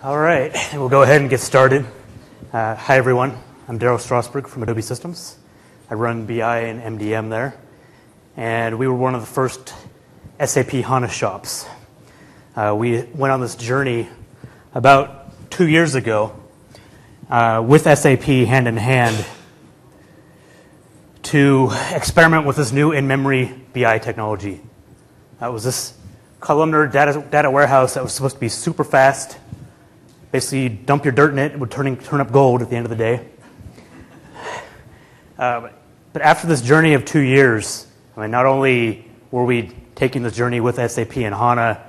All right, we'll go ahead and get started. Hi, everyone. I'm Daryl Strasberg from Adobe Systems. I run BI and MDM there. And we were one of the first SAP HANA shops. We went on this journey about 2 years ago with SAP hand in hand to experiment with this new in-memory BI technology. That was this columnar data warehouse that was supposed to be super fast. Basically, you dump your dirt in it, it would turn up gold at the end of the day. But after this journey of 2 years, I mean, not only were we taking this journey with SAP and HANA,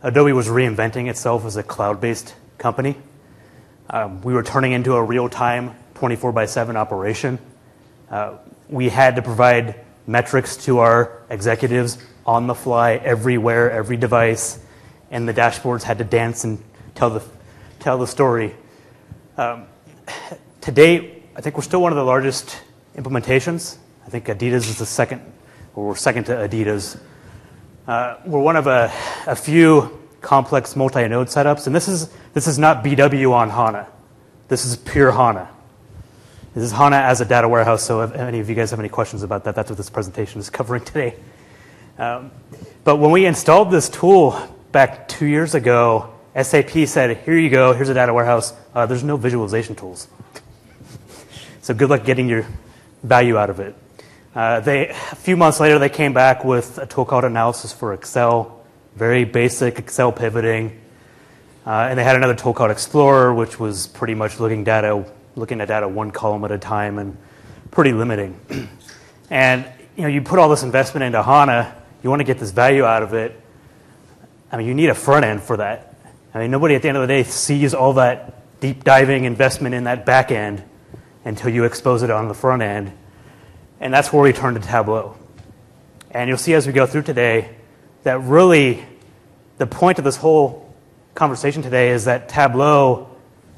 Adobe was reinventing itself as a cloud-based company. We were turning into a real-time 24/7 operation. We had to provide metrics to our executives on the fly, everywhere, every device, and the dashboards had to dance and tell the story. To date, I think we're still one of the largest implementations. I think Adidas is the second, or we're second to Adidas. We're one of a few complex multi-node setups, and this is not BW on HANA. This is pure HANA. This is HANA as a data warehouse, so if any of you guys have any questions about that, that's what this presentation is covering today. But when we installed this tool back 2 years ago, SAP said, here you go, here's a data warehouse. There's no visualization tools. So good luck getting your value out of it. A few months later, they came back with a tool called Analysis for Excel, very basic Excel pivoting. And they had another tool called Explorer, which was pretty much looking at data one column at a time and pretty limiting. And you put all this investment into HANA, you want to get this value out of it. I mean, you need a front end for that. I mean, nobody at the end of the day sees all that deep diving investment in that back end until you expose it on the front end. And that's where we turn to Tableau. And you'll see as we go through today that really the point of this whole conversation today is that Tableau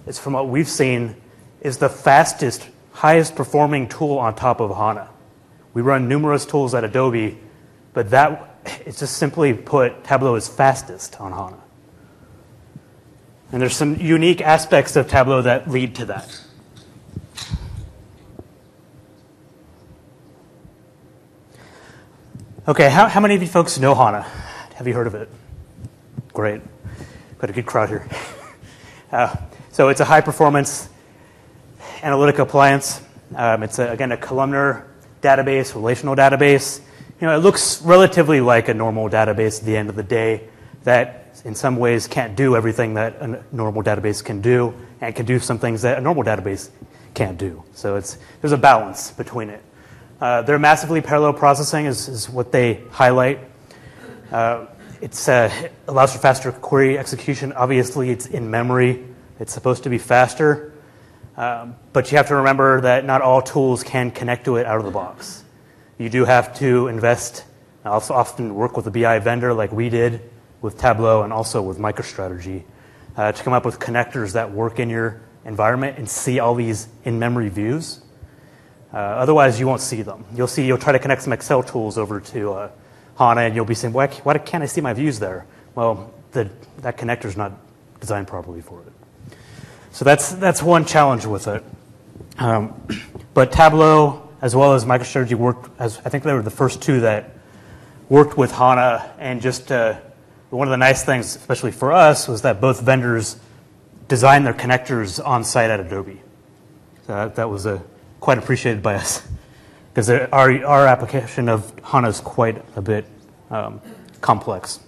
is, from what we've seen, is the fastest, highest performing tool on top of HANA. We run numerous tools at Adobe, but it's just simply put, Tableau is fastest on HANA. And there's some unique aspects of Tableau that lead to that. Okay, how many of you folks know HANA? Have you heard of it? Great. Got a good crowd here. So it's a high-performance analytic appliance. It's, again, a columnar database, relational database. It looks relatively like a normal database at the end of the day that in some ways can't do everything that a normal database can do and can do some things that a normal database can't do. So there's a balance between it. Their massively parallel processing is what they highlight. It allows for faster query execution. Obviously, it's in memory. It's supposed to be faster. But you have to remember that not all tools can connect to it out of the box. You do have to invest. I also often work with a BI vendor like we did with Tableau and also with MicroStrategy to come up with connectors that work in your environment and see all these in-memory views. Otherwise, you won't see them. You'll try to connect some Excel tools over to HANA, and you'll be saying, why can't I see my views there? Well, that connector's not designed properly for it. So that's one challenge with it. But Tableau, as well as MicroStrategy, I think they were the first two that worked with HANA, and just one of the nice things, especially for us, was that both vendors designed their connectors on site at Adobe. So that was quite appreciated by us, because our application of HANA is quite a bit complex.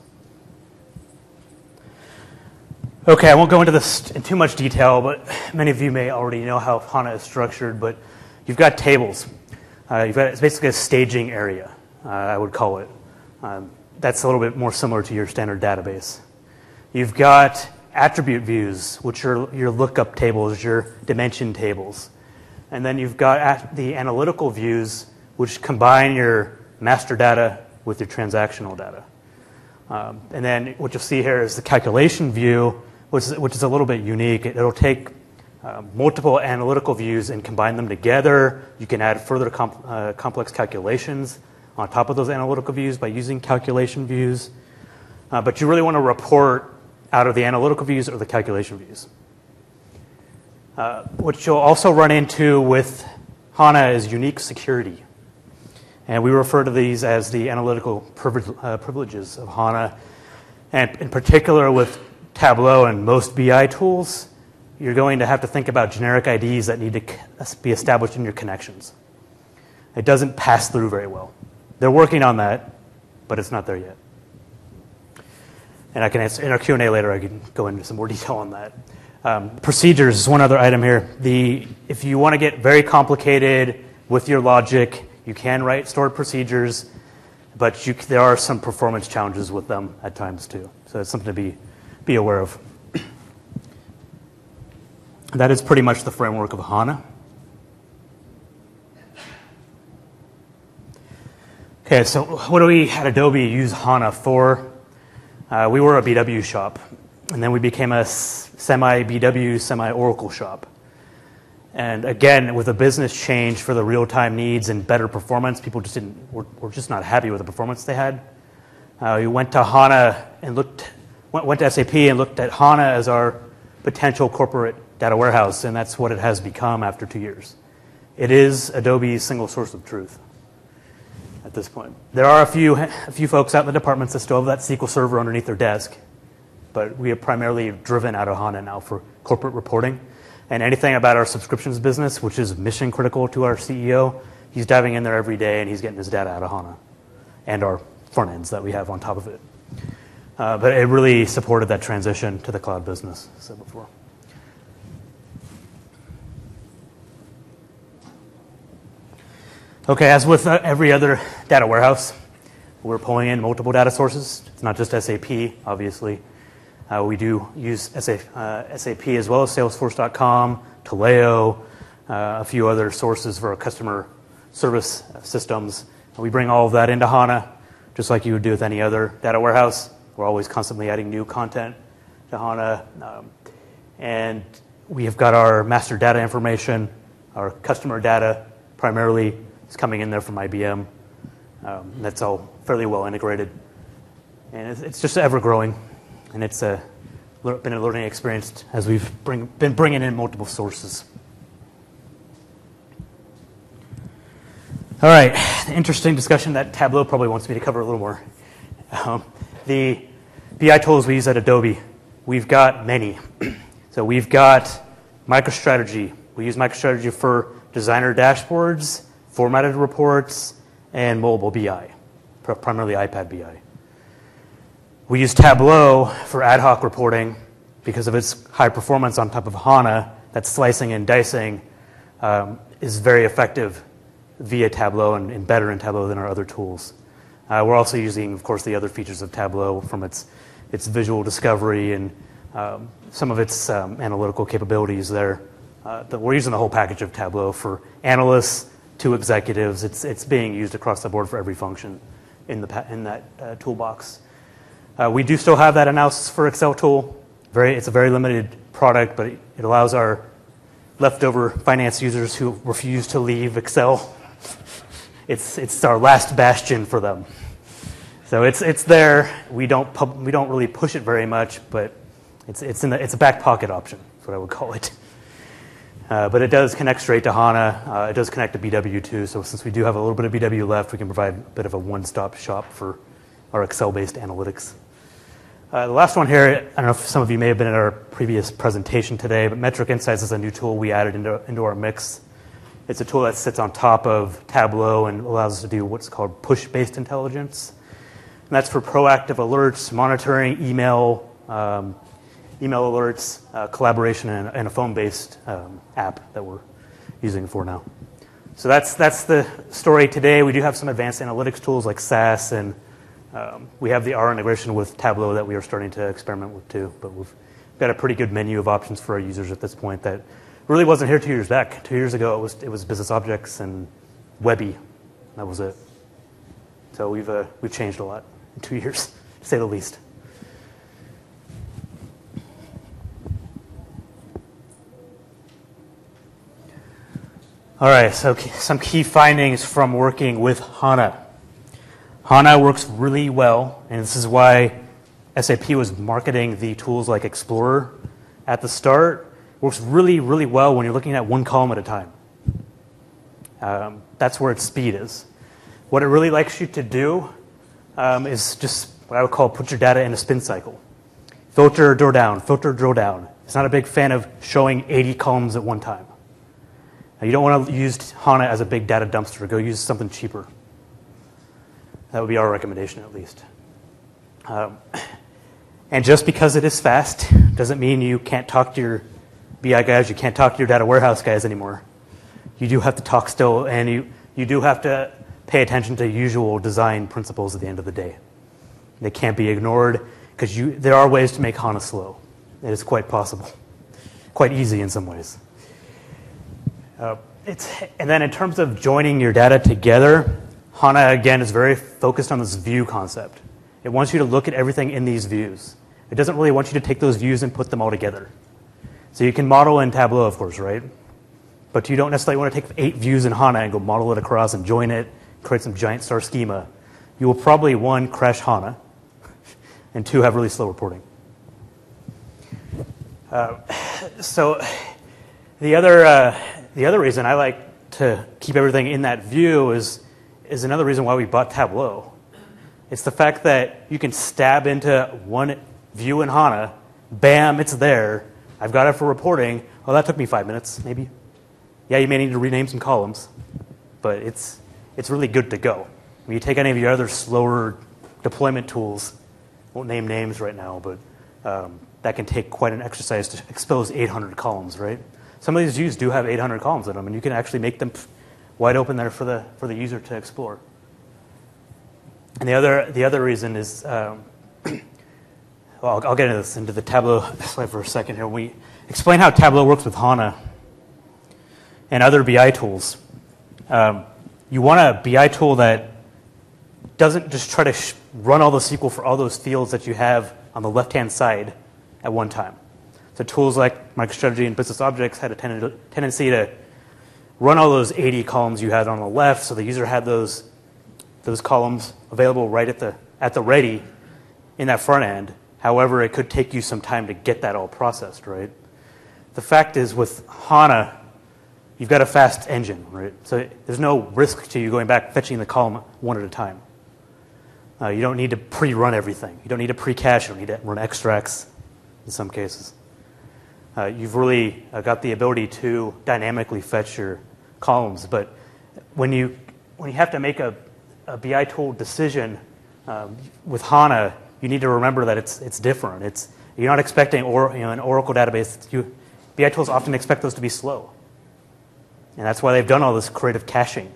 Okay, I won't go into this in too much detail, but many of you may already know how HANA is structured. But you've got tables. It's basically a staging area, I would call it. That's a little bit more similar to your standard database. You've got attribute views, which are your lookup tables, your dimension tables. And then you've got the analytical views, which combine your master data with your transactional data. And then what you'll see here is the calculation view, which is a little bit unique. It'll take multiple analytical views and combine them together. You can add further complex calculations on top of those analytical views by using calculation views. But you really want to report out of the analytical views or the calculation views. What you'll also run into with HANA is unique security. And we refer to these as the analytical privileges of HANA. And in particular with Tableau and most BI tools, you're going to have to think about generic IDs that need to be established in your connections. It doesn't pass through very well. They're working on that, but it's not there yet. And I can answer in our Q&A later. I can go into some more detail on that. Procedures is one other item here. If you want to get very complicated with your logic, you can write stored procedures, but there are some performance challenges with them at times too. So it's something to be aware of. That is pretty much the framework of HANA. Okay, so what do we at Adobe use HANA for? We were a BW shop, and then we became a semi-BW, semi-Oracle shop. And again, with a business change for the real-time needs and better performance, people just were just not happy with the performance they had. We went to HANA and went to SAP and looked at HANA as our potential corporate data warehouse, and that's what it has become after 2 years. It is Adobe's single source of truth at this point. There are a few folks out in the departments that still have that SQL Server underneath their desk, but we are primarily driven out of HANA now for corporate reporting. And anything about our subscriptions business, which is mission critical to our CEO, he's diving in there every day and he's getting his data out of HANA and our front ends that we have on top of it. But it really supported that transition to the cloud business, as I said before. Okay, as with every other data warehouse, we're pulling in multiple data sources. It's not just SAP, obviously. We do use SAP as well as Salesforce.com, Taleo, a few other sources for our customer service systems. We bring all of that into HANA, just like you would do with any other data warehouse. We're always constantly adding new content to HANA. And we have got our master data information, our customer data primarily is coming in there from IBM. That's all fairly well integrated. And it's just ever growing. And it's been a learning experience as we've been bringing in multiple sources. All right, interesting discussion that Tableau probably wants me to cover a little more. The BI tools we use at Adobe, we've got many. So we've got MicroStrategy. We use MicroStrategy for designer dashboards, formatted reports, and mobile BI, primarily iPad BI. We use Tableau for ad hoc reporting because of its high performance on top of HANA. That slicing and dicing is very effective via Tableau and better in Tableau than our other tools. We're also using, of course, the other features of Tableau from its visual discovery and some of its analytical capabilities there. We're using the whole package of Tableau for analysts to executives. It's being used across the board for every function in that toolbox. We do still have that analysis for Excel tool. It's a very limited product, but it allows our leftover finance users who refuse to leave Excel. It's our last bastion for them. So it's there. We don't really push it very much, but it's a back pocket option. That's what I would call it. But it does connect straight to HANA. It does connect to BW too. So since we do have a little bit of BW left, we can provide a bit of a one-stop shop for our Excel-based analytics. The last one here, I don't know if some of you may have been at our previous presentation today, but Metric Insights is a new tool we added into our mix. It's a tool that sits on top of Tableau and allows us to do what's called push-based intelligence. And that's for proactive alerts, monitoring, email alerts, collaboration, and a phone-based app that we're using for now. So that's the story today. We do have some advanced analytics tools like SAS, and we have the R integration with Tableau that we are starting to experiment with too. But we've got a pretty good menu of options for our users at this point that really wasn't here 2 years back. 2 years ago, it was business objects and Webby. That was it. So we've changed a lot in 2 years, to say the least. All right, so some key findings from working with HANA. HANA works really well, and this is why SAP was marketing the tools like Explorer at the start, works really, really well when you're looking at one column at a time. That's where its speed is. What it really likes you to do is just what I would call put your data in a spin cycle. Filter, drill down, filter, drill down. It's not a big fan of showing 80 columns at one time. Now, you don't want to use HANA as a big data dumpster. Go use something cheaper. That would be our recommendation, at least. And just because it is fast doesn't mean you can't talk to your BI guys, you can't talk to your data warehouse guys anymore. You do have to talk still, and you do have to pay attention to usual design principles at the end of the day. They can't be ignored, because there are ways to make HANA slow. It is quite possible. Quite easy in some ways. And then in terms of joining your data together, HANA, again, is very focused on this view concept. It wants you to look at everything in these views. It doesn't really want you to take those views and put them all together. So you can model in Tableau, of course, right? But you don't necessarily want to take 8 views in HANA and go model it across and join it, create some giant star schema. You will probably, 1, crash HANA, and 2, have really slow reporting. So the other reason I like to keep everything in that view is another reason why we bought Tableau. It's the fact that you can stab into one view in HANA, bam, it's there. I've got it for reporting. Oh, that took me 5 minutes, maybe. Yeah, you may need to rename some columns, but it's really good to go. When you take any of your other slower deployment tools, won't name names right now, but that can take quite an exercise to expose 800 columns, right? Some of these views do have 800 columns in them, and you can actually make them wide open there for the user to explore. And the other reason is, well, I'll get into the Tableau slide for a second here. We explain how Tableau works with HANA and other BI tools. You want a BI tool that doesn't just try to run all the SQL for all those fields that you have on the left-hand side at one time. So tools like MicroStrategy and Business Objects had a tendency to run all those 80 columns you had on the left, so the user had those columns available right at the ready in that front end. However, it could take you some time to get that all processed, right? The fact is, with HANA, you've got a fast engine, right? So there's no risk to you going back fetching the column one at a time. You don't need to pre-run everything. You don't need to pre-cache. You don't need to run extracts in some cases. You've really got the ability to dynamically fetch your columns. But when you have to make a BI tool decision with HANA, you need to remember that it's different. You're not expecting an Oracle database. BI tools often expect those to be slow. And that's why they've done all this creative caching.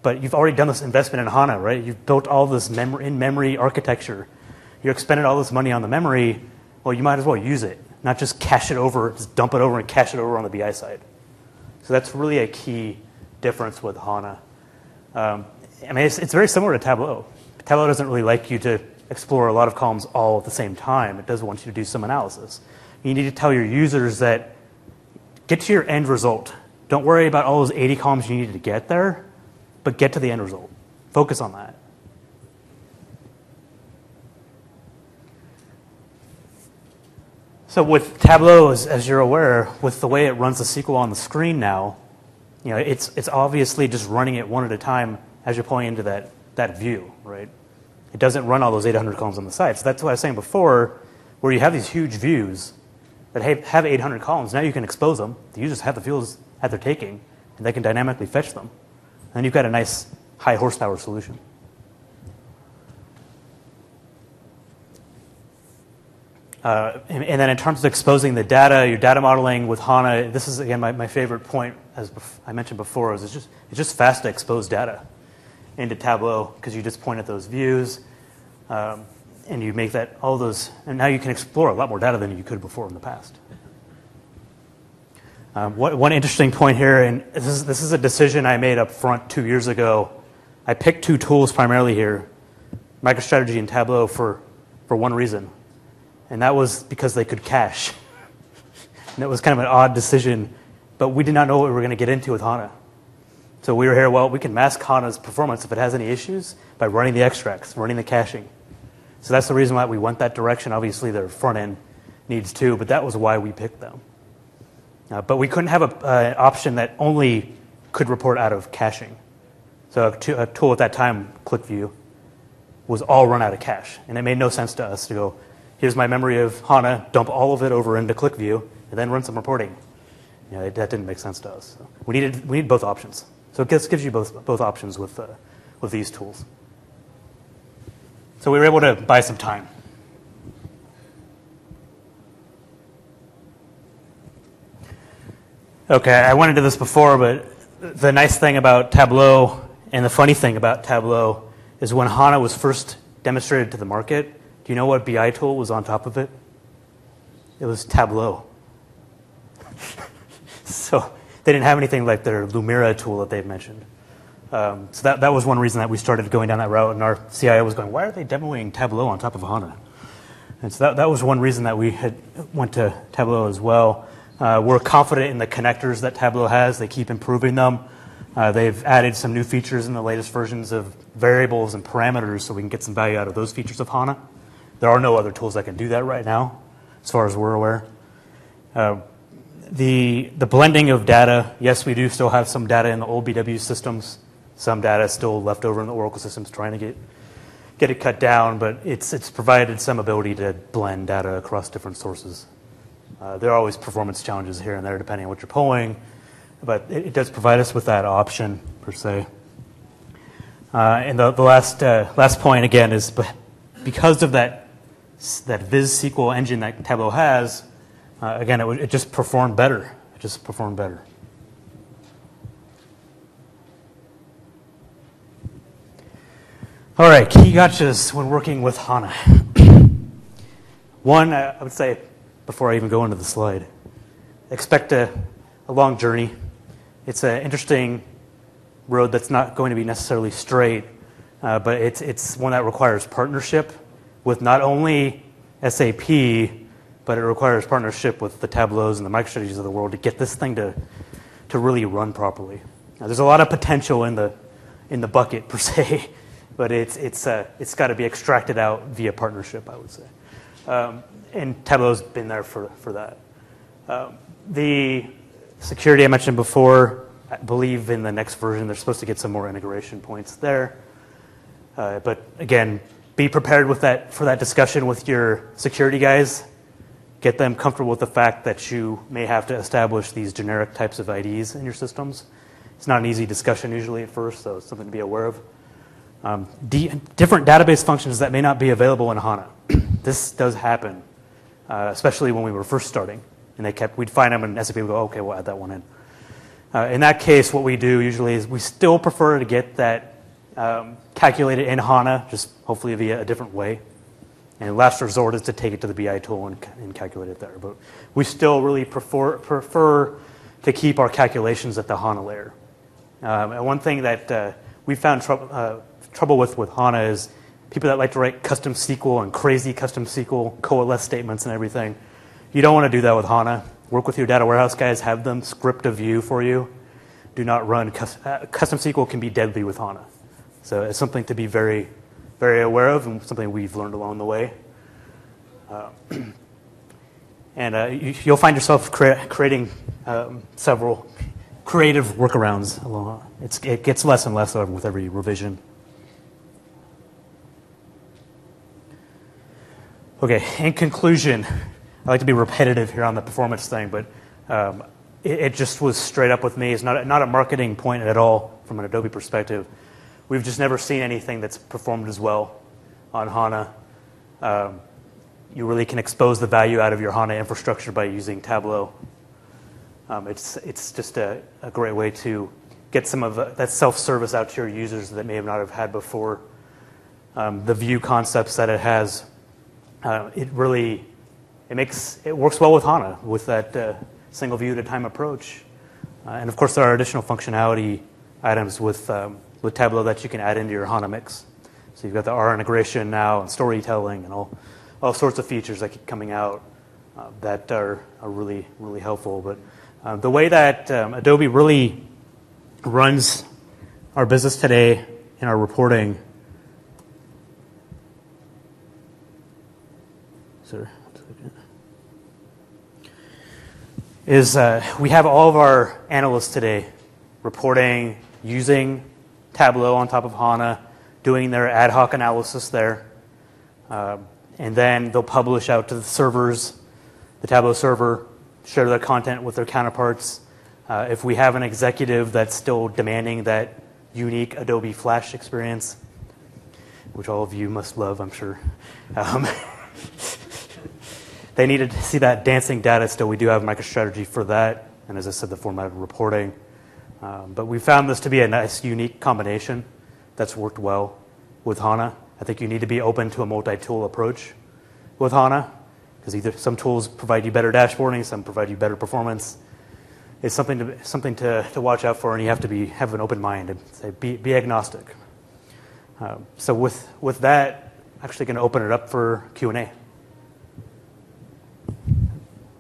But you've already done this investment in HANA, right? You've built all this in-memory architecture. You're expended all this money on the memory. Well, you might as well use it, not just cache it over, just dump it over and cache it over on the BI side. So that's really a key difference with HANA. I mean, it's very similar to Tableau. Tableau doesn't really like you to explore a lot of columns all at the same time. It does want you to do some analysis. You need to tell your users that get to your end result. Don't worry about all those 80 columns you need to get there, but get to the end result. Focus on that. So with Tableau, as you're aware, with the way it runs the SQL on the screen now, it's obviously just running it one at a time as you're pulling into that view, right? It doesn't run all those 800 columns on the side. So that's what I was saying before, where you have these huge views that have 800 columns. Now you can expose them. The users have the fields that they're taking, and they can dynamically fetch them. And you've got a nice high horsepower solution. And then in terms of exposing the data, your data modeling with HANA, this is, again, my favorite point, as I mentioned before, is it's just fast to expose data into Tableau because you just point at those views and you make that all those, and now you can explore a lot more data than you could before in the past. One interesting point here, and this is a decision I made up front 2 years ago. I picked 2 tools primarily here, MicroStrategy and Tableau, for one reason. And that was because they could cache. And it was kind of an odd decision, but we did not know what we were going to get into with HANA. So we were here, well, we can mask HANA's performance if it has any issues by running the extracts, running the caching. So that's the reason why we went that direction. Obviously, their front end needs too, but that was why we picked them. But we couldn't have an option that only could report out of caching. So a tool at that time, ClickView, was all run out of cache. And it made no sense to us to go, here's my memory of HANA, dump all of it over into ClickView, and then run some reporting. That didn't make sense to us. So we need both options. So it gives you both options with these tools. So we were able to buy some time. Okay, I went into this before, but the nice thing about Tableau and the funny thing about Tableau is when HANA was first demonstrated to the market, do you know what BI tool was on top of it? It was Tableau. So they didn't have anything like their Lumira tool that they've mentioned. So that was one reason that we started going down that route, and our CIO was going, why are they demoing Tableau on top of HANA? And so that was one reason that we went to Tableau as well. We're confident in the connectors that Tableau has. They keep improving them. They've added some new features in the latest versions of variables and parameters so we can get some value out of those features of HANA. There are no other tools that can do that right now, as far as we're aware. The blending of data, yes, we do still have some data in the old BW systems. Some data is still left over in the Oracle systems trying to get it cut down, but it's provided some ability to blend data across different sources. There are always performance challenges here and there depending on what you're pulling, but it does provide us with that option per se. And the last point again is because of that Viz SQL engine that Tableau has, again it just performed better. It just performed better. All right, key gotchas when working with HANA. One, I would say, before I even go into the slide, expect a long journey. It's an interesting road that's not going to be necessarily straight, but it's one that requires partnership with not only SAP, but it requires partnership with the Tableaus and the MicroStrategies of the world to get this thing to really run properly. Now, there's a lot of potential in the bucket per se, but it's got to be extracted out via partnership, I would say. And Tableau's been there for that. The security I mentioned before, I believe in the next version they're supposed to get some more integration points there. But again, be prepared with for that discussion with your security guys. Get them comfortable with the fact that you may have to establish these generic types of IDs in your systems. It's not an easy discussion usually at first, so it's something to be aware of. Different database functions that may not be available in HANA. This does happen, especially when we were first starting. And we'd find them in SAP and go, okay, we'll add that one in. In that case, what we do usually is we still prefer to get that calculated in HANA, just hopefully via a different way. And last resort is to take it to the BI tool and calculate it there. But we still really prefer to keep our calculations at the HANA layer. And one thing that we found trouble with HANA is people that like to write custom SQL and crazy custom SQL, coalesce statements and everything. You don't want to do that with HANA. Work with your data warehouse guys, have them script a view for you. Do not run custom SQL can be deadly with HANA. So it's something to be very, very aware of and something we've learned along the way. You'll find yourself creating several creative workarounds along. It gets less and less with every revision. Okay, in conclusion, I like to be repetitive here on the performance thing, but it just was straight up with me. It's not a marketing point at all from an Adobe perspective. We've just never seen anything that's performed as well on HANA. You really can expose the value out of your HANA infrastructure by using Tableau. It's just a great way to get some of that self-service out to your users that may not have had before. The view concepts that it has, it works well with HANA with that single view at a time approach. And of course, there are additional functionality items with Tableau that you can add into your HANA mix. So you've got the R integration now and storytelling and all sorts of features that keep coming out that are really, really helpful. But the way that Adobe really runs our business today in our reporting there. Is we have all of our analysts today reporting using Tableau on top of HANA, doing their ad hoc analysis there, and then they'll publish out to the servers, the Tableau server, share their content with their counterparts. If we have an executive that's still demanding that unique Adobe Flash experience, which all of you must love, I'm sure. They needed to see that dancing data still. We do have MicroStrategy for that, and as I said, the formatted reporting. But we found this to be a nice, unique combination that's worked well with HANA. I think you need to be open to a multi-tool approach with HANA, because either some tools provide you better dashboarding, some provide you better performance. It's something to watch out for, and you have to have an open mind and say, be agnostic. So with that, I'm actually going to open it up for Q&A.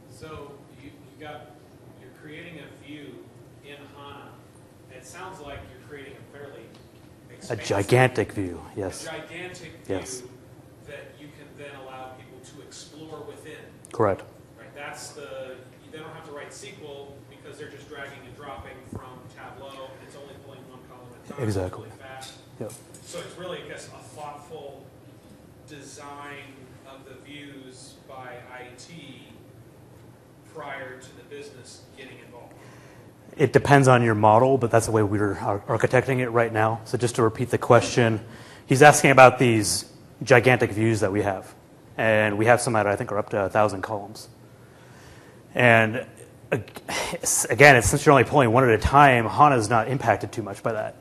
So you're creating a view in HANA. It sounds like you're creating a fairly expansive, a gigantic view, yes. A gigantic view, yes, that you can then allow people to explore within. Correct. Right. They don't have to write SQL because they're just dragging and dropping from Tableau, and it's only pulling one column at a time. Exactly. It's really fast. Yep. So it's really, I guess, a thoughtful design of the views by IT prior to the business getting involved. It depends on your model, but that's the way we're architecting it right now. So just to repeat the question, he's asking about these gigantic views that we have. And we have some that I think are up to 1,000 columns. And again, since you're only pulling one at a time, HANA is not impacted too much by that.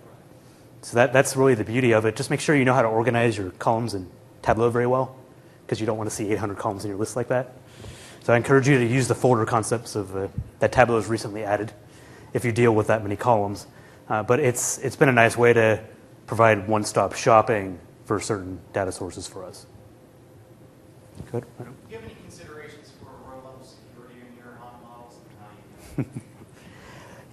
So that's really the beauty of it. Just make sure you know how to organize your columns in Tableau very well, because you don't want to see 800 columns in your list like that. So I encourage you to use the folder concepts that Tableau has recently added if you deal with that many columns. But it's been a nice way to provide one-stop shopping for certain data sources for us. Good. Do you have any considerations for row-level security in your HANA models and how you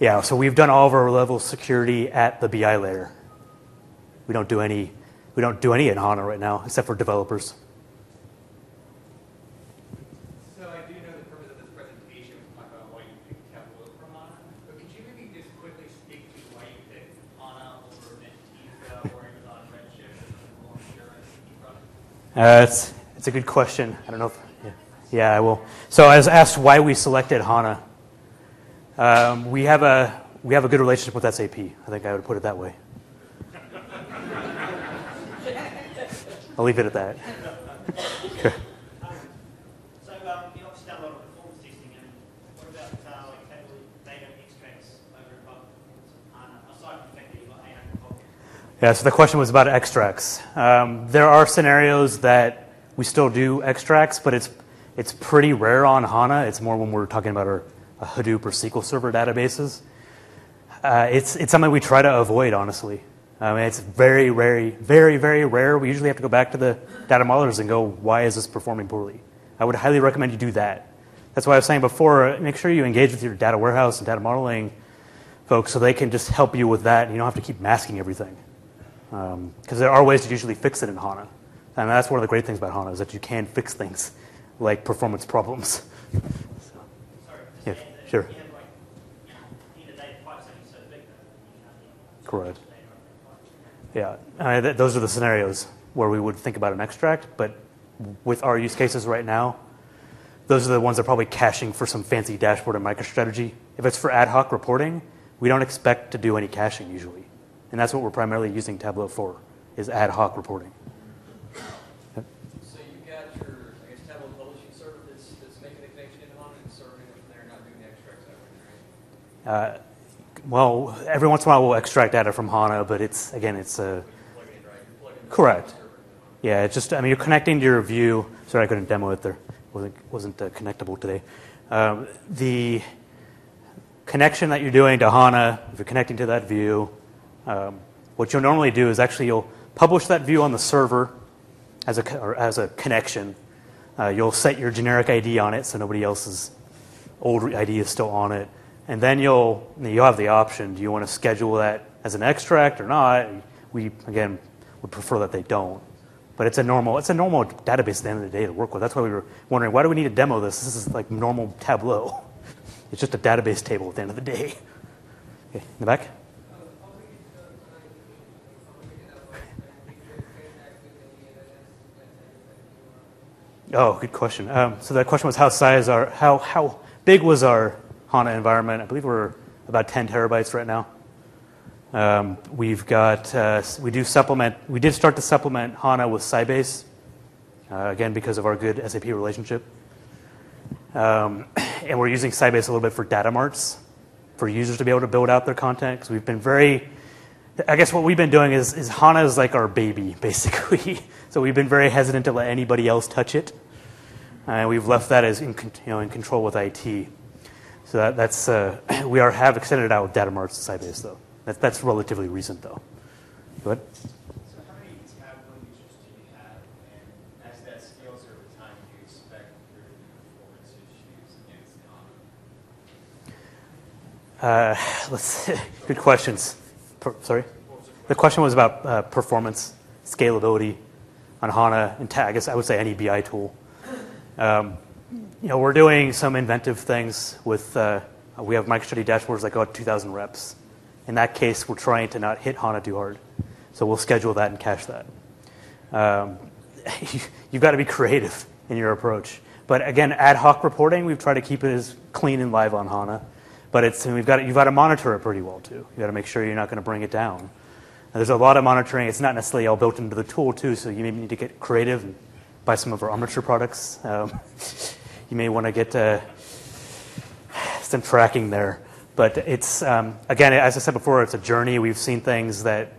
Yeah, so we've done all of our level security at the BI layer. We don't do any in HANA right now, except for developers. So I do know the purpose of this presentation was to talk about why you picked Tableau from HANA, but could you maybe just quickly speak to why you picked HANA over Netezza or Amazon Redshift as a more mature SAP product? It's a good question. I don't know if, yeah, I will. So I was asked why we selected HANA. We have a good relationship with SAP. I think I would put it that way. I'll leave it at that. Sure. So you obviously done a lot of performance testing, and what about like table data extracts over and above HANA, aside from the fact that you've got 800 columns? Yeah, so the question was about extracts. There are scenarios that we still do extracts, but it's pretty rare on HANA. It's more when we're talking about our Hadoop or SQL Server databases. It's something we try to avoid, honestly. It's very, very, very, very rare. We usually have to go back to the data modelers and go, why is this performing poorly? I would highly recommend you do that. That's why I was saying before, make sure you engage with your data warehouse and data modeling folks so they can just help you with that and you don't have to keep masking everything. Because there are ways to usually fix it in HANA. And that's one of the great things about HANA is that you can fix things like performance problems. Sorry, Yeah, sure. you have like, data pipes that are so big that Correct. Yeah, those are the scenarios where we would think about an extract, but with our use cases right now, those are the ones that are probably caching for some fancy dashboard and MicroStrategy. If it's for ad hoc reporting, we don't expect to do any caching usually. And that's what we're primarily using Tableau for, is ad hoc reporting. So you've got your, I guess, Tableau publishing server that's making the connection into HANA and serving it from there, not doing the extracts that way, right? Well, every once in a while we'll extract data from HANA, but it's a... You're plugging it, right? You're plugging the Correct. server. Yeah, it's just, you're connecting to your view. Sorry, I couldn't demo it there. Wasn't connectable today. The connection that you're doing to HANA, if you're connecting to that view, what you'll normally do is actually you'll publish that view on the server as a connection. You'll set your generic ID on it so nobody else's old ID is still on it. And then you'll have the option, do you want to schedule that as an extract or not? We, again, would prefer that they don't. But it's a normal database at the end of the day to work with. That's why we were wondering, why do we need to demo this? This is like normal Tableau. It's just a database table at the end of the day. Okay, in the back? Oh, good question. So that question was how big was our HANA environment? I believe we're about 10 terabytes right now. We did start to supplement HANA with Sybase, again because of our good SAP relationship. And we're using Sybase a little bit for data marts, for users to be able to build out their content. Because we've been I guess what we've been doing is HANA is like our baby, basically. So we've been very hesitant to let anybody else touch it. And we've left that as in control with IT. So we have extended it out with data marts to Sybase, though. That's relatively recent, though. Go ahead. So how many Tableau users do you have? And as that scales over time, do you expect there to be performance issues against HANA? Good questions. Sorry? The question was about performance, scalability on HANA, and I guess I would say any BI tool. We're doing some inventive things with, we have MicroStrategy dashboards that go at 2,000 reps. In that case, we're trying to not hit HANA too hard. So we'll schedule that and cache that. You've got to be creative in your approach. But again, ad hoc reporting, we've tried to keep it as clean and live on HANA. But you've got to monitor it pretty well, too. You've got to make sure you're not going to bring it down. And there's a lot of monitoring. It's not necessarily all built into the tool, too, so you may need to get creative and buy some of our Omniture products. You may want to get some tracking there. But it's, again, as I said before, it's a journey. We've seen things that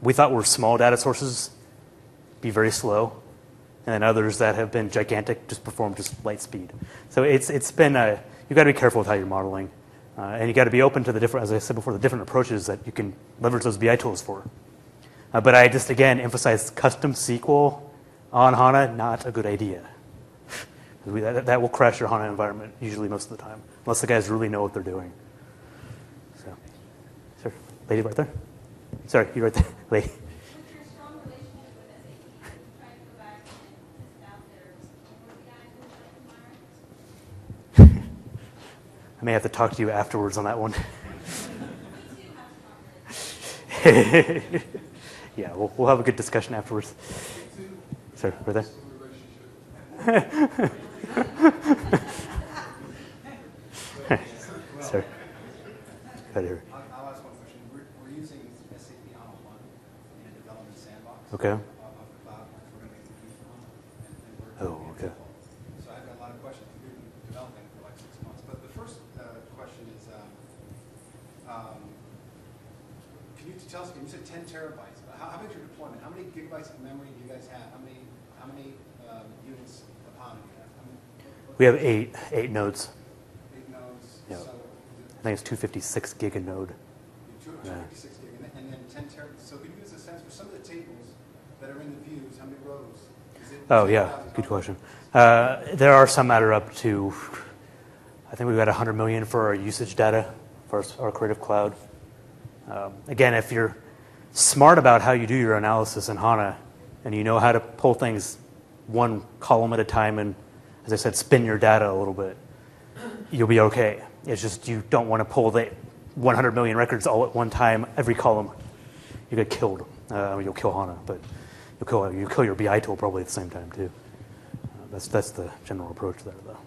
we thought were small data sources be very slow, and then others that have been gigantic just perform just light speed. So it's been, you've got to be careful with how you're modeling. And you've got to be open to the different, as I said before, the different approaches that you can leverage those BI tools for. But I just, again, emphasize custom SQL on HANA, not a good idea. That will crash your HANA environment, usually most of the time, unless the guys really know what they're doing. So, sir, lady right there. Sorry, you right there, lady. With your strong relationship with SAP, are you trying to go back and test out their environment? I may have to talk to you afterwards on that one. Yeah, we'll have a good discussion afterwards. Sir, right there. Sir, right here. I'll ask one question. We're using SAP HANA 1 in a development sandbox. Okay. Of the cloud. We're going to make it use HANA. And Oh, okay. So I've got a lot of questions. We've been developing for like 6 months. But the first question is, can you tell us, you said 10 terabytes. How big is your deployment? How many gigabytes of memory do you guys have? How many units of HANA do you have? We have eight nodes. 8 nodes. Yeah. So I think it's 256 gig a node. 256 gig, and then 10 terabytes. So can you give us a sense for some of the tables that are in the views, how many rows? Is it Oh, yeah, good question. There are some that are up to, I think we've got 100 million for our usage data for our Creative Cloud. Again, if you're smart about how you do your analysis in HANA, and you know how to pull things one column at a time and, as I said, spin your data a little bit, you'll be okay. It's just you don't want to pull the 100 million records all at one time, every column. You get killed. You'll kill HANA, but you'll kill your BI tool probably at the same time, too. That's the general approach there, though.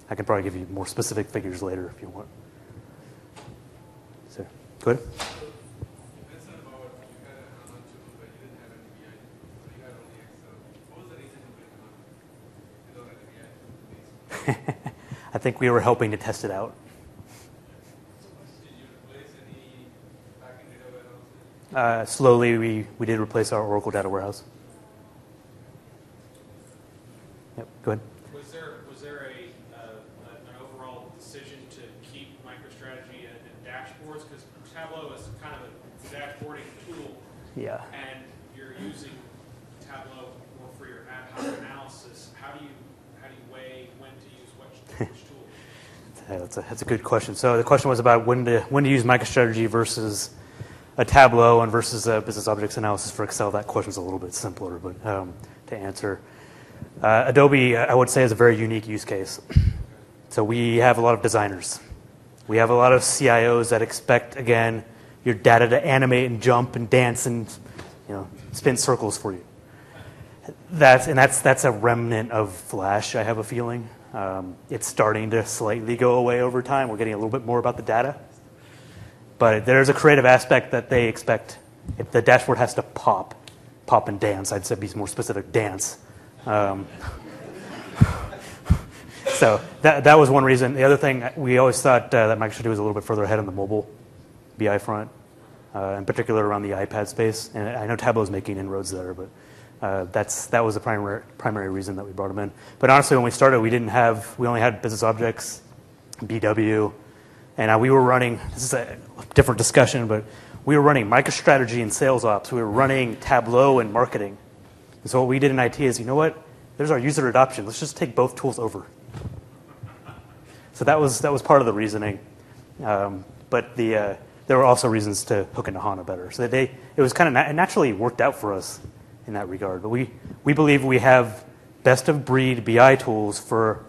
I can probably give you more specific figures later if you want. So, go ahead. I think we were helping to test it out. Did you replace any backend data warehouses? Slowly, we did replace our Oracle data warehouse. Yep, go ahead. Was there an overall decision to keep MicroStrategy and dashboards? Because Tableau is kind of a dashboarding tool, Yeah. and you're using Tableau more for your ad hoc analysis. How do you weigh when to use which tool? That's a good question. So the question was about when to use MicroStrategy versus a Tableau and versus a business objects analysis for Excel, that question's a little bit simpler, but to answer. Adobe, I would say, is a very unique use case. So we have a lot of designers. We have a lot of CIOs that expect, again, your data to animate and jump and dance and spin circles for you. That's a remnant of Flash, I have a feeling. It's starting to slightly go away over time. We're getting a little bit more about the data. But there's a creative aspect that they expect. If the dashboard has to pop and dance, I'd say be more specific, dance. So that was one reason. The other thing, we always thought that MicroStrategy was a little bit further ahead on the mobile BI front, in particular around the iPad space. And I know Tableau is making inroads there, but that was the primary reason that we brought them in. But honestly, when we started, we only had business objects, BW, and we were running, this is a different discussion, but we were running MicroStrategy and sales ops. We were running Tableau and marketing. And so what we did in IT is, you know what? There's our user adoption. Let's just take both tools over. So that was part of the reasoning. But there were also reasons to hook into HANA better. So it was kind of it naturally worked out for us in that regard. But we believe we have best of breed BI tools for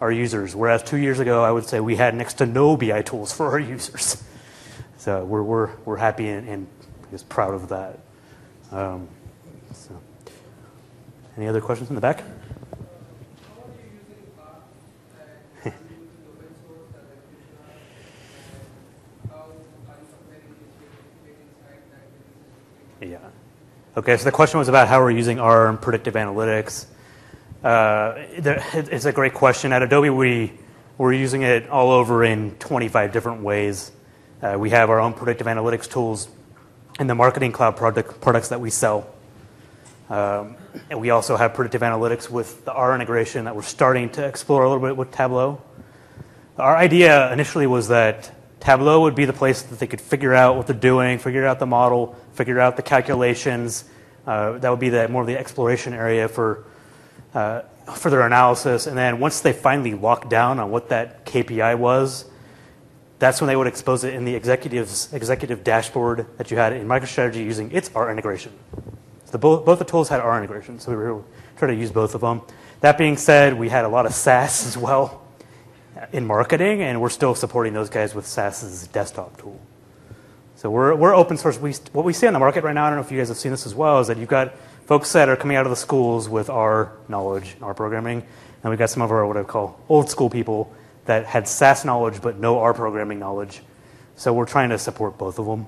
our users, whereas 2 years ago I would say we had next to no BI tools for our users. So we're happy and I guess proud of that. So. Any other questions in the back? How are you using R and using open source as a future? And how are you comparing it with creating site that Yeah. Okay, so the question was about how we're using R and predictive analytics. It's a great question. At Adobe, we're using it all over in 25 different ways. We have our own predictive analytics tools in the Marketing Cloud products that we sell. And we also have predictive analytics with the R integration that we're starting to explore a little bit with Tableau. Our idea initially was that Tableau would be the place that they could figure out what they're doing, figure out the model, figure out the calculations. That would be more of the exploration area for their analysis. And then once they finally locked down on what that KPI was, that's when they would expose it in the executive dashboard that you had in MicroStrategy using its R integration. So both the tools had R integration, so we were trying to use both of them. That being said, we had a lot of SaaS as well in marketing, and we're still supporting those guys with SaaS's desktop tool. So we're open source. What we see on the market right now, I don't know if you guys have seen this as well, is that you've got folks that are coming out of the schools with R knowledge, R programming, and we've got some of our what I call old school people that had SaaS knowledge but no R programming knowledge. So we're trying to support both of them.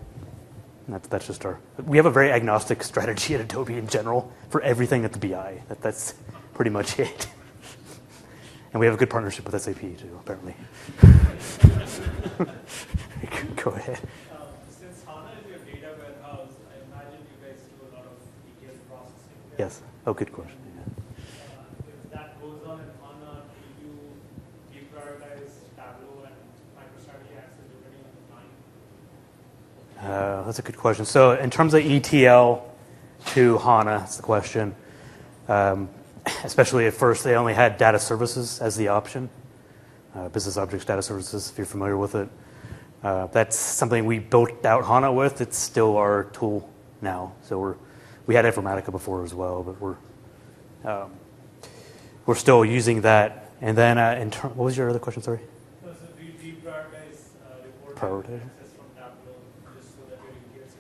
That's just we have a very agnostic strategy at Adobe in general for everything at the BI. That's pretty much it. And we have a good partnership with SAP too, apparently. Go ahead. Since HANA is your data warehouse, I imagine you guys do a lot of ETL processing there. Yes. Oh, good question. If that goes on in HANA, do you deprioritize Tableau and MicroStrategy access depending on the client? That's a good question. So in terms of ETL to HANA, that's the question. Especially at first, they only had data services as the option. Business objects data services, if you're familiar with it. That's something we built out HANA with. It's still our tool now. So we had Informatica before as well, but we're still using that. And then, what was your other question? Sorry. So do you deprioritize reporting access from Tableau just so that your ETLs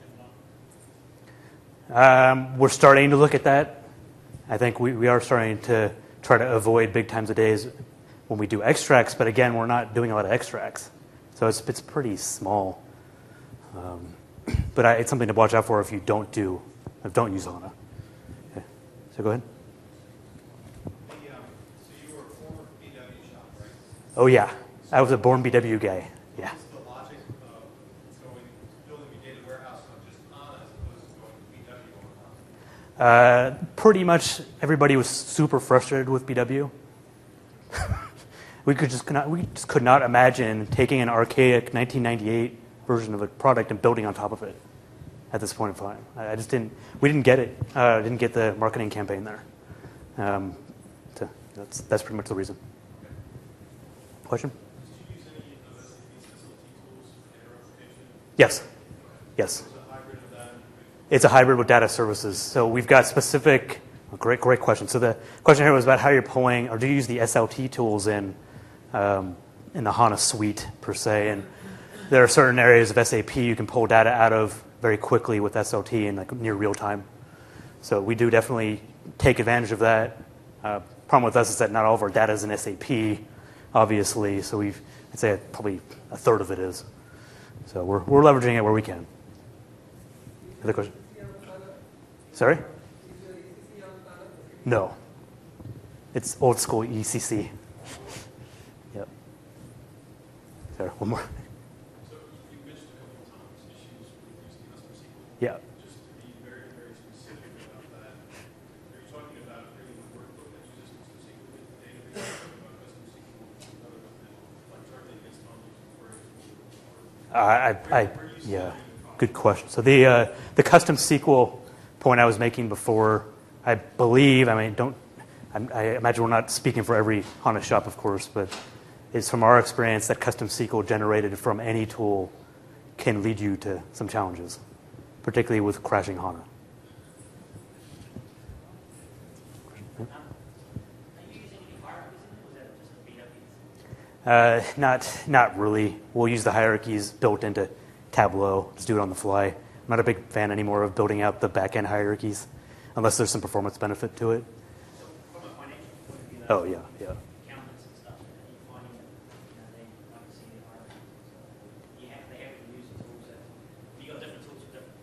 can run? We're starting to look at that. I think we are starting to try to avoid big times of days when we do extracts, but again, we're not doing a lot of extracts. So it's pretty small. But it's something to watch out for if you don't use HANA. Okay. So go ahead. So you were a former BW shop, right? Oh, yeah. I was a born BW guy. Yeah. What's the logic of building a data warehouse on just HANA as opposed to going to BW on HANA? Pretty much everybody was super frustrated with BW. We just could not imagine taking an archaic 1998 version of a product and building on top of it at this point in time. We didn't get it. Didn't get the marketing campaign there. So that's pretty much the reason. Question? Did you use any of SAP specialty tools for data replication? Yes. Yes. Was it a hybrid It's a hybrid with data services. So we've got specific, great question. So the question here was about how you're pulling, or do you use the SLT tools in the HANA suite per se? And there are certain areas of SAP you can pull data out of very quickly with SLT in like near real time. So we do definitely take advantage of that. Problem with us is that not all of our data is in SAP, obviously. So I'd say probably a third of it is. So we're leveraging it where we can. Other question? Sorry? No. It's old school ECC. Yep. Sorry, one more. So you mentioned a couple of times issues with using custom SQL. Yeah. Just to be very, very specific about that, are you talking about creating a workbook that uses custom SQL with the database? Are you talking about custom SQL rather than like targeting against non-users for Yeah. Good question. So the custom SQL point I was making before, I believe, I imagine we're not speaking for every HANA shop, of course, but it's from our experience that custom SQL generated from any tool can lead you to some challenges, particularly with crashing HANA. Are you using any hierarchies in it, or is that just BWs? Not really. We'll use the hierarchies built into Tableau. Just do it on the fly. I'm not a big fan anymore of building out the back-end hierarchies, unless there's some performance benefit to it. So from a financial point of view, Oh, yeah. accountants and stuff, and you finding that they like to see the hierarchy. So they have to use the tools that you got different tools for different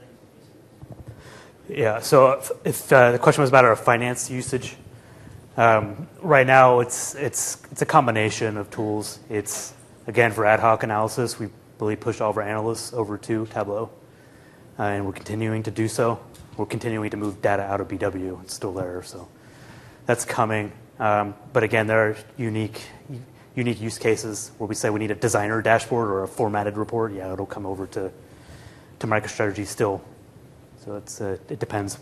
things. Yeah, so if the question was about our finance usage, right now it's a combination of tools. It's, again, for ad hoc analysis, we really pushed all of our analysts over to Tableau, and we're continuing to do so. We're continuing to move data out of BW. It's still there, so that's coming. But again, there are unique use cases where we say we need a designer dashboard or a formatted report. Yeah, it'll come over to MicroStrategy still. So it depends.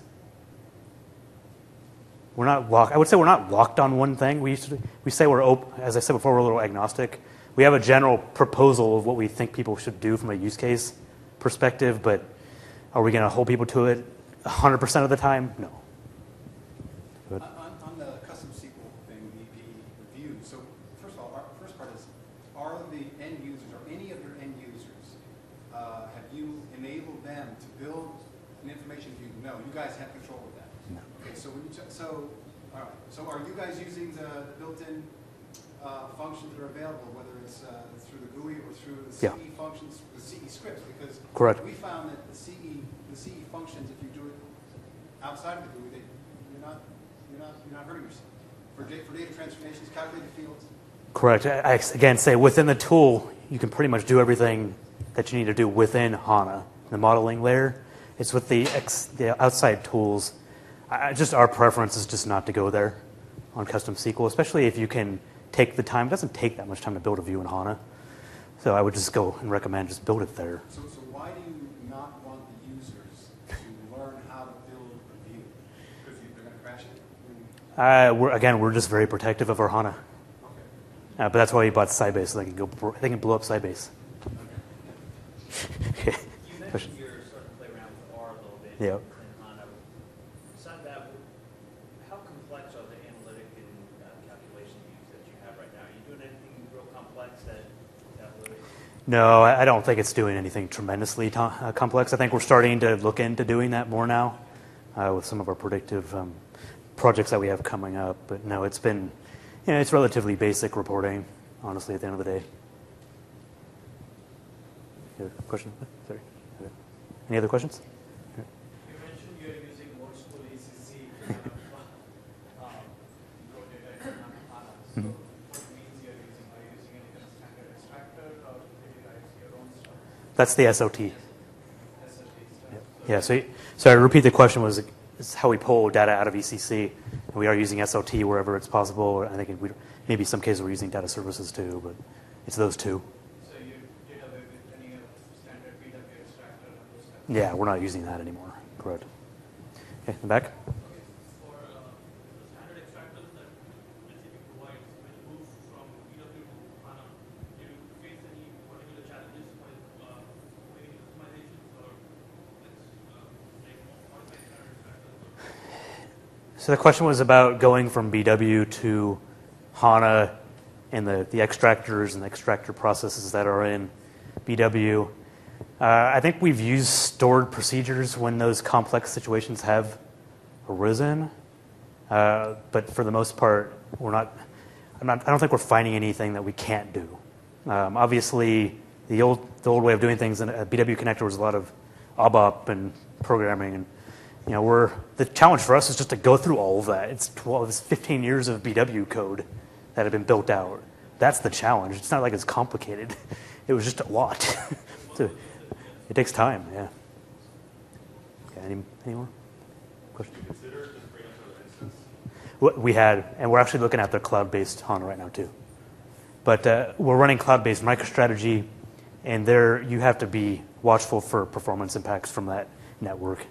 I would say we're not locked on one thing. We say we're open. As I said before, we're a little agnostic. We have a general proposal of what we think people should do from a use case perspective, but are we going to hold people to it 100% of the time? No. On the custom SQL thing, the review, so first of all, our first part is, are the end users, or any of your end users, have you enabled them to build an information view? No, you guys have control of that. No. Okay, so all right. So are you guys using the built-in functions that are available, whether it's through the GUI or through the CE functions, the CE scripts? Because correct. We found that the CE functions, if you do it outside of the GUI, you're not hurting yourself. For data transformations, calculated fields. Correct. I again say within the tool, you can pretty much do everything that you need to do within HANA, the modeling layer. It's with the outside tools. Just our preference is just not to go there on custom SQL, especially if you can take the time. It doesn't take that much time to build a view in HANA. So I would just go and recommend just build it there. So why do you not want the users to learn how to build a view? Because they're going to crash it? We're just very protective of our HANA. Okay. But that's why we bought Sybase, so they can blow up Sybase. You mentioned you're starting to play around with R a little bit. Yeah. In HANA. Besides that, how complex are the analytic and calculation views that you have right now? Are you doing anything real complex that would? No, I don't think it's doing anything tremendously complex. I think we're starting to look into doing that more now with some of our predictive projects that we have coming up. But no, it's been, it's relatively basic reporting, honestly, at the end of the day. Any other question? Sorry. Any other questions? You mentioned you're using old school ECC to kind of grow data in HANA. So what means you're using? Are you using any kind of standard extractor, or did you guys your own stuff? That's the SOT. SLT stuff? Yeah. So I repeat the question was how we pull data out of ECC. And we are using SLT wherever it's possible. I think maybe some cases we're using data services too, but it's those two. So you did away with any standard BW extractor and those stuff? Yeah, we're not using that anymore. Correct. Okay, in the back. For the standard extractors that SAP provides, when you move from BW to HANA, do you face any particular challenges with making customizations or like So the question was about going from BW to HANA and the extractors and the extractor processes that are in BW. I think we've used stored procedures when those complex situations have arisen. But for the most part, I don't think we're finding anything that we can't do. Obviously, the old way of doing things in a BW connector was a lot of ABAP and programming, and the challenge for us is just to go through all of that. It's 15 years of BW code that have been built out. That's the challenge. It's not like it's complicated. It was just a lot. So it takes time. Yeah. Okay. Any more questions? Consider just bringing up an instance. We had, and we're actually looking at the cloud-based HANA right now too. But we're running cloud-based MicroStrategy, and there you have to be watchful for performance impacts from that network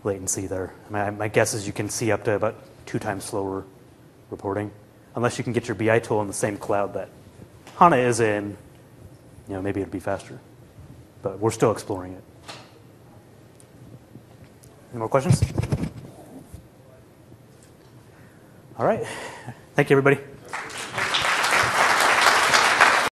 latency there. I mean, my guess is you can see up to about 2 times slower reporting, unless you can get your BI tool in the same cloud that HANA is in. Maybe it'd be faster, but we're still exploring it. Any more questions? All right. Thank you, everybody.